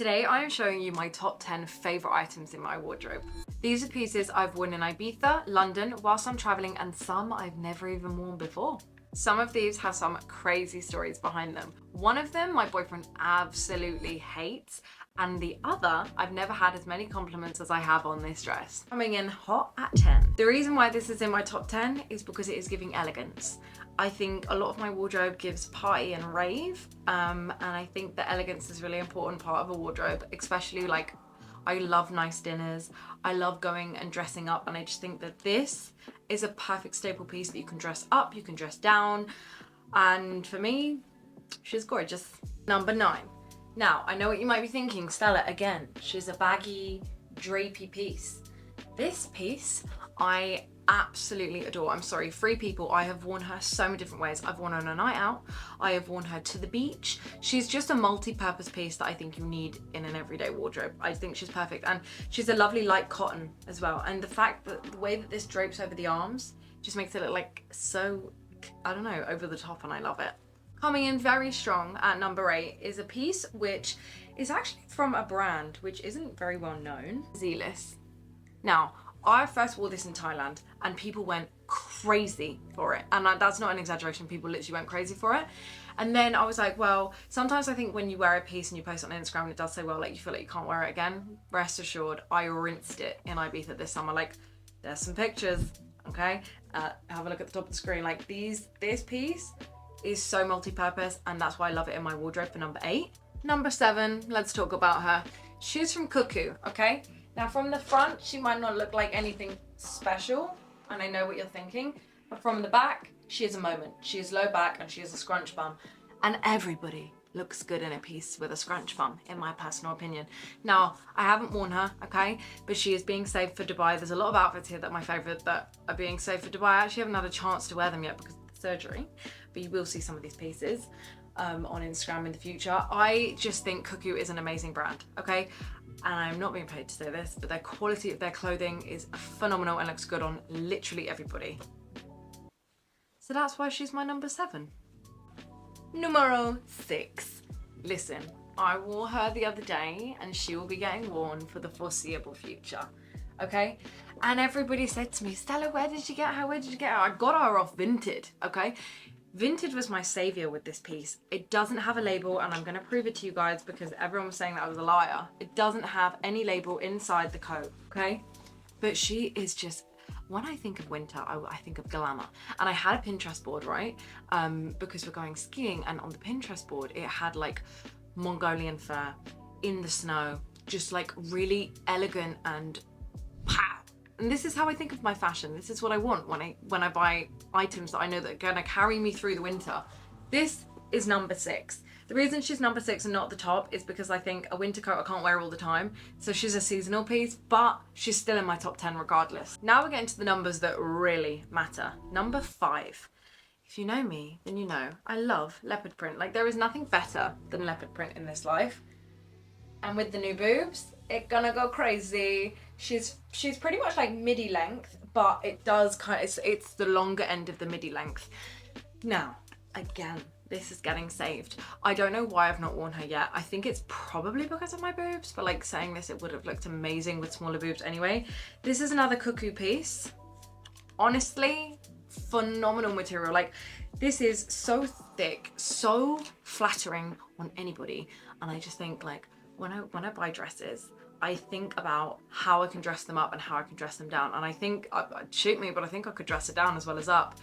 Today I am showing you my top 10 favourite items in my wardrobe. These are pieces I've worn in Ibiza, London, whilst I'm travelling, and some I've never even worn before. Some of these have some crazy stories behind them. One of them my boyfriend absolutely hates, and the other, I've never had as many compliments as I have on this dress. Coming in hot at 10. The reason why this is in my top 10 is because it is giving elegance. I think a lot of my wardrobe gives party and rave, and I think that elegance is a really important part of a wardrobe, especially like I love nice dinners, I love going and dressing up, and I just think that this is a perfect staple piece that you can dress up, you can dress down, and for me, she's gorgeous. Number 9. Now, I know what you might be thinking, Stella, again, she's a baggy, drapey piece. This piece, I absolutely adore. I'm sorry, Free People, I have worn her so many different ways. I've worn her on a night out, I have worn her to the beach. She's just a multi-purpose piece that I think you need in an everyday wardrobe. I think she's perfect, and she's a lovely light cotton as well. And the fact that the way that this drapes over the arms just makes it look like so, I don't know, over the top, and I love it. Coming in very strong at number 8 is a piece which is actually from a brand which isn't very well known, Zealous. Now, I first wore this in Thailand and people went crazy for it. And that's not an exaggeration, people literally went crazy for it. And then I was like, well, sometimes I think when you wear a piece and you post it on Instagram and it does say, well, like you feel like you can't wear it again. Rest assured, I rinsed it in Ibiza this summer. Like, there's some pictures, okay? Have a look at the top of the screen. Like this piece is so multi-purpose, and that's why I love it in my wardrobe for number 8. Number 7, let's talk about her. She's from Cuckoo, okay? Now from the front, she might not look like anything special, and I know what you're thinking, but from the back, she is a moment. She is low back and she is a scrunch bum, and everybody looks good in a piece with a scrunch bum, in my personal opinion. Now, I haven't worn her, okay, but she is being saved for Dubai. There's a lot of outfits here that are my favorite that are being saved for Dubai. I actually haven't had a chance to wear them yet because of the surgery, but you will see some of these pieces on Instagram in the future. I just think Cuckoo is an amazing brand, okay? And I'm not being paid to say this, but their quality of their clothing is phenomenal and looks good on literally everybody. So that's why she's my number 7. Numero 6. Listen, I wore her the other day and she will be getting worn for the foreseeable future, okay? And everybody said to me, Stella, where did you get her? Where did you get her? I got her off Vinted, okay? Vinted was my savior with this piece. It doesn't have a label, and I'm going to prove it to you guys because everyone was saying that I was a liar. It doesn't have any label inside the coat, okay? But she is just, when I think of winter, I think of glamour. And I had a Pinterest board, right? Because we're going skiing, and on the Pinterest board, it had like Mongolian fur in the snow, just like really elegant and pow. And this is how I think of my fashion. This is what I want when I buy items that I know that are gonna carry me through the winter. This is number 6. The reason she's number 6 and not at the top is because I think a winter coat I can't wear all the time. So she's a seasonal piece, but she's still in my top 10 regardless. Now we're getting to the numbers that really matter. Number 5. If you know me, then you know I love leopard print. Like, there is nothing better than leopard print in this life. And with the new boobs, it's gonna go crazy. She's pretty much like midi length, but it does it's the longer end of the midi length. Now, again, this is getting saved. I don't know why I've not worn her yet. I think it's probably because of my boobs, but like saying this, it would have looked amazing with smaller boobs anyway. This is another Cuckoo piece. Honestly, phenomenal material. Like, this is so thick, so flattering on anybody, and I just think like, when I buy dresses, I think about how I can dress them up and how I can dress them down. And I think, shoot me, but I think I could dress it down as well as up.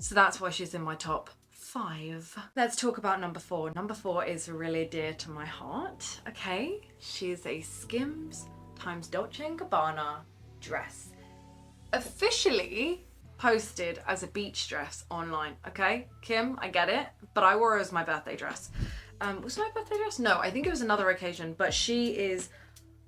So that's why she's in my top 5. Let's talk about number 4. Number 4 is really dear to my heart, okay? She's a SKIMS times Dolce & Gabbana dress. Officially posted as a beach dress online, okay? Kim, I get it, but I wore her as my birthday dress. Was it my birthday dress? No, I think it was another occasion, but she is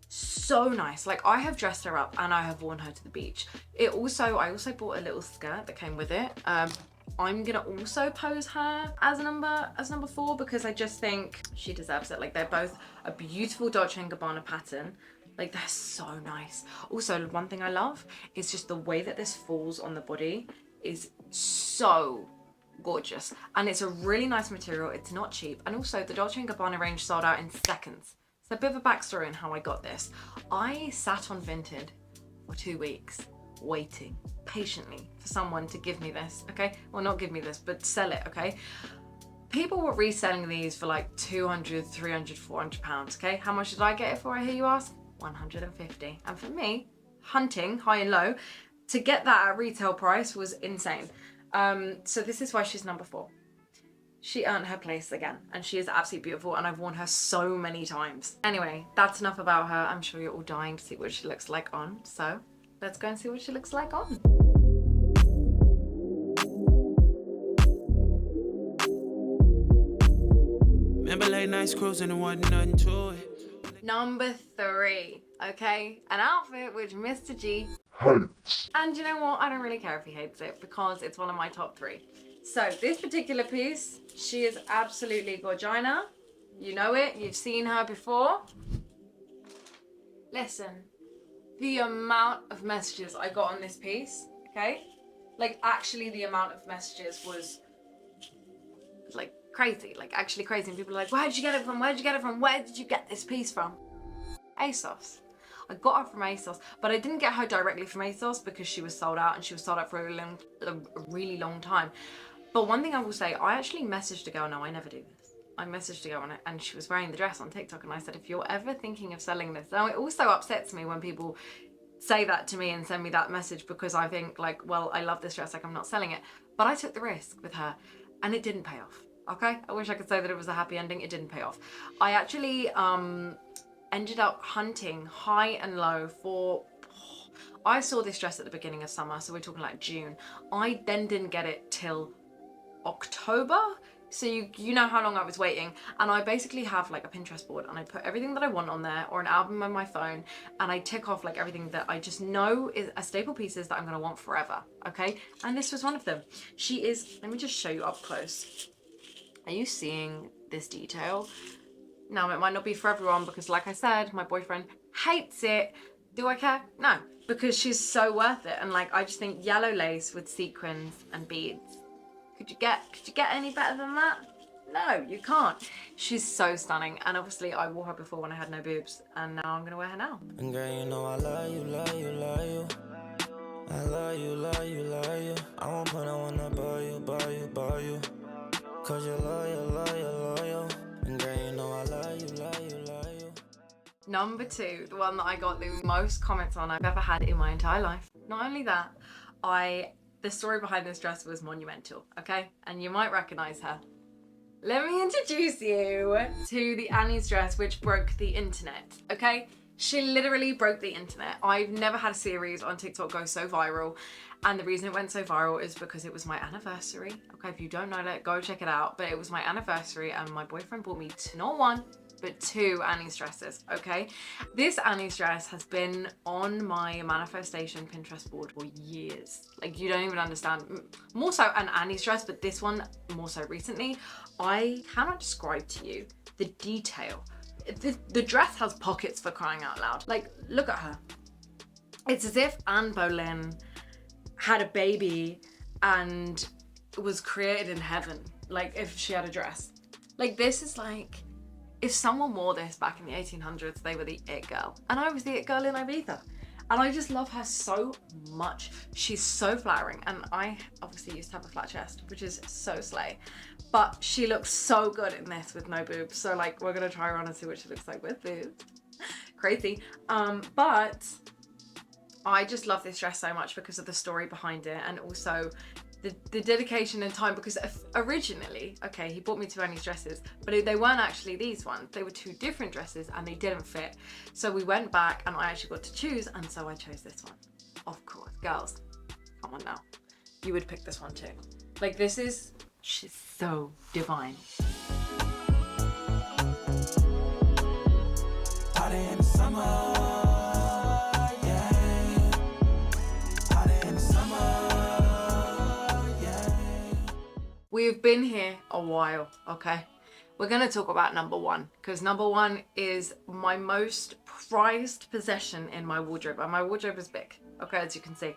so nice. Like, I have dressed her up and I have worn her to the beach. I also bought a little skirt that came with it. I'm gonna also pose her as number 4 because I just think she deserves it. Like, they're both a beautiful Dolce & Gabbana pattern. Like, they're so nice. Also, one thing I love is just the way that this falls on the body is so gorgeous, and it's a really nice material. It's not cheap, and also the Dolce & Gabbana range sold out in So a bit of a backstory on how I got this. I sat on Vinted for 2 weeks, waiting patiently for someone to give me this, okay? Well, not give me this, but sell it, okay? People were reselling these for like 200, 300, 400 pounds, okay? How much did I get it for, I hear you ask? 150. And for me, hunting high and low, to get that at retail price was insane. So this is why she's number 4. She earned her place again, and she is absolutely beautiful, and I've worn her so many times. Anyway, that's enough about her. I'm sure you're all dying to see what she looks like on, so let's go and see what she looks like on. Remember late nights cruising and wasn't nothing to it. Number 3, okay? An outfit which Mr. G hates. And you know what? I don't really care if he hates it because it's one of my top 3. So this particular piece, she is absolutely gorgina. You know it, you've seen her before. Listen, the amount of messages I got on this piece, okay? Like actually the amount of messages was like crazy, like actually crazy. And people are like, where did you get it from? Where did you get it from? Where did you get this piece from? ASOS. I got her from ASOS, but I didn't get her directly from ASOS because she was sold out, and she was sold out for a really long time. But one thing I will say, I actually messaged a girl, no, I never do this. I messaged a girl on it, and she was wearing the dress on TikTok, and I said, if you're ever thinking of selling this, now it also upsets me when people say that to me and send me that message, because I think like, well, I love this dress, like I'm not selling it. But I took the risk with her and it didn't pay off, okay? I wish I could say that it was a happy ending, it didn't pay off. I actually ended up hunting high and low for, I saw this dress at the beginning of summer, so we're talking like June. I then didn't get it till October, so you know how long I was waiting. And I basically have like a Pinterest board, and I put everything that I want on there, or an album on my phone, and I tick off like everything that I just know is a staple pieces that I'm gonna want forever, okay? And this was one of them. She is, let me just show you up close. Are you seeing this detail? Now it might not be for everyone because like I said, my boyfriend hates it. Do I care? No, because she's so worth it. And like, I just think yellow lace with sequins and beads. Could you get any better than that? No, you can't. She's so stunning. And obviously I wore her before when I had no boobs, and now I'm gonna wear her now. And girl, you know I love you, love you, love you. I love you, love you, love you. I won't put no one up, buy you, buy you, buy you. Cause you're loyal, loyal, loyal. And girl, you know I love you, love you, love you. Number 2, the one that I got the most comments on I've ever had in my entire life. Not only that, the story behind this dress was monumental, okay? And you might recognize her. Let me introduce you to the Annie's dress which broke the internet, okay? She literally broke the internet. I've never had a series on TikTok go so viral. And the reason it went so viral is because it was my anniversary. Okay, if you don't know that, go check it out. But it was my anniversary, and my boyfriend bought me not 1, but 2 Annie's dresses, okay? This Annie's dress has been on my manifestation Pinterest board for years. Like, you don't even understand. More so an Annie's dress, but this one more so recently. I cannot describe to you the detail. The dress has pockets, for crying out loud. Like, look at her. It's as if Anne Boleyn had a baby and was created in heaven. Like, if she had a dress. Like, this is like, if someone wore this back in the 1800s, they were the it girl. And I was the it girl in Ibiza. And I just love her so much. She's so flattering. And I obviously used to have a flat chest, which is so slay. But she looks so good in this with no boobs. So like, we're gonna try her on and see what she looks like with boobs. Crazy. But I just love this dress so much because of the story behind it, and also the dedication and time, because originally, okay, he bought me 2 Annie's dresses, but they weren't actually these ones. They were 2 different dresses and they didn't fit. So we went back and I actually got to choose, and so I chose this one. Of course, girls, come on now. You would pick this one too. Like, this is, she's so divine. Party in the summer. We've been here a while, okay? We're gonna talk about number 1, because number 1 is my most prized possession in my wardrobe, and my wardrobe is big, okay, as you can see.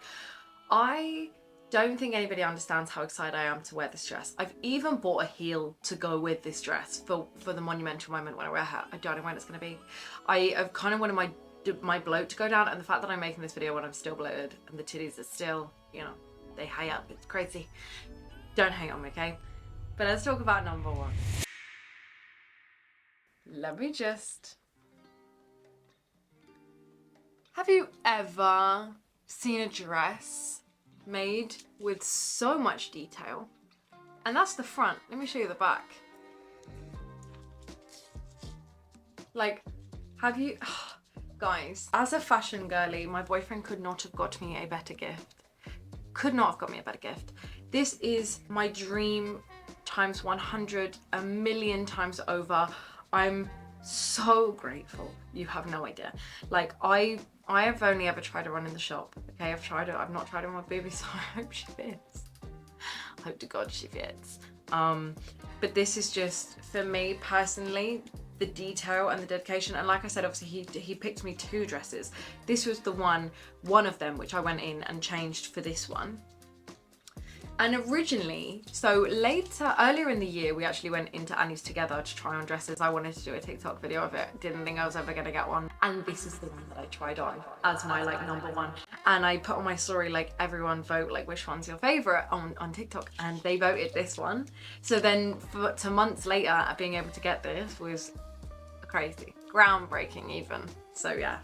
I Don't think anybody understands how excited I am to wear this dress. I've even bought a heel to go with this dress for the monumental moment when I wear her. I don't know when it's going to be. I've kind of wanted my bloat to go down, and the fact that I'm making this video when I'm still bloated and the titties are still, you know, they high up. It's crazy. Don't hang on me, okay? But let's talk about number one. Let me just... Have you ever seen a dress made with so much detail? And that's the front. Let me show you the back. Like, have you... Guys, as a fashion girly, my boyfriend could not have got me a better gift. Could not have got me a better gift. This is my dream times 100, a million times over. I'm so grateful. You have no idea. Like, I have only ever tried to run in the shop. Okay, I've tried it. I've not tried it on my baby, so I hope she fits. I hope to God she fits. But this is just, for me personally, the detail and the dedication. And like I said, obviously he picked me 2 dresses. This was the one of them which I went in and changed for this one. And originally, so earlier in the year, we actually went into Annie's together to try on dresses. I wanted to do a TikTok video of it. Didn't think I was ever gonna get one. And this is the one that I tried on as my like number one. And I put on my story, like, everyone vote, like, which one's your favorite on TikTok. And they voted this one. So then to months later, being able to get this was crazy. Groundbreaking even. So yeah.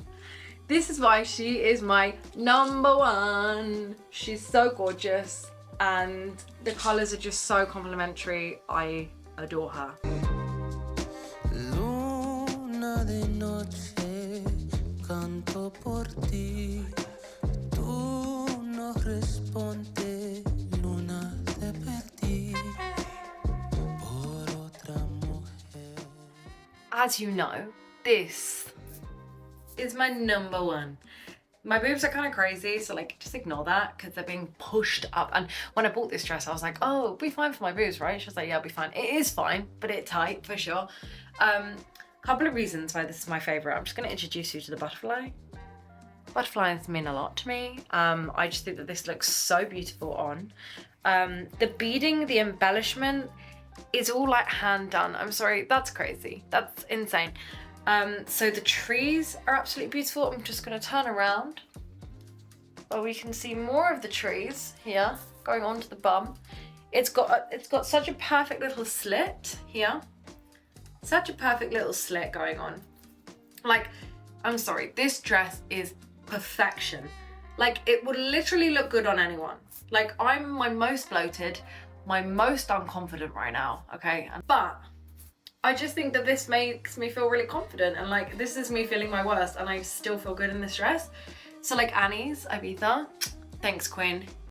This is why she is my number one. She's so gorgeous. And the colours are just so complimentary. I adore her. Luna de noche, canto por ti. Tú no responde, luna te perdí por otra mujer. As you know, this is my number one. My boobs are kind of crazy, so like just ignore that because they're being pushed up. And when I bought this dress, I was like, oh, it'll be fine for my boobs, right? She was like, yeah, it'll be fine. It is fine, but it's tight for sure. Couple of reasons why this is my favorite. I'm just going to introduce you to the butterfly. Butterflies mean a lot to me. I just think that this looks so beautiful on. The beading, the embellishment is all like hand done. I'm sorry, that's crazy. That's insane. So the trees are absolutely beautiful. I'm just going to turn around. Well, we can see more of the trees here going onto the bum. It's got such a perfect little slit here. Such a perfect little slit going on. Like, I'm sorry, this dress is perfection. Like, it would literally look good on anyone. Like, I'm my most bloated, my most unconfident right now, okay? But I just think that this makes me feel really confident, and like, this is me feeling my worst and I still feel good in this dress. So like Annie's, Ibiza, thanks Queen.